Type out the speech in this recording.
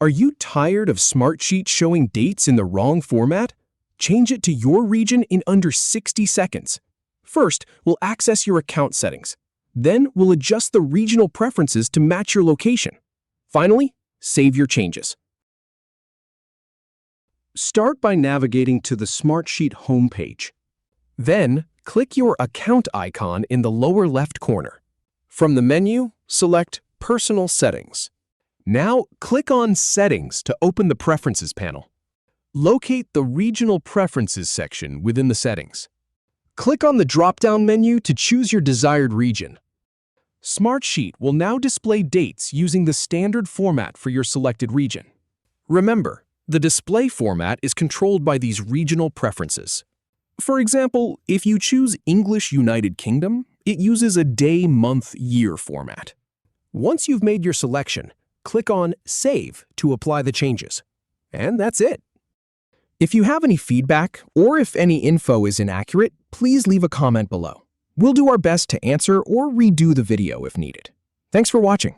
Are you tired of Smartsheet showing dates in the wrong format? Change it to your region in under 60 seconds. First, we'll access your account settings. Then, we'll adjust the regional preferences to match your location. Finally, save your changes. Start by navigating to the Smartsheet homepage. Then, click your account icon in the lower left corner. From the menu, select Personal Settings. Now, click on Settings to open the Preferences panel. Locate the Regional Preferences section within the settings. Click on the drop-down menu to choose your desired region. Smartsheet will now display dates using the standard format for your selected region. Remember, the display format is controlled by these regional preferences. For example, if you choose English United Kingdom, it uses a day, month, year format. Once you've made your selection, click on Save to apply the changes. And that's it. If you have any feedback or if any info is inaccurate, please leave a comment below. We'll do our best to answer or redo the video if needed. Thanks for watching.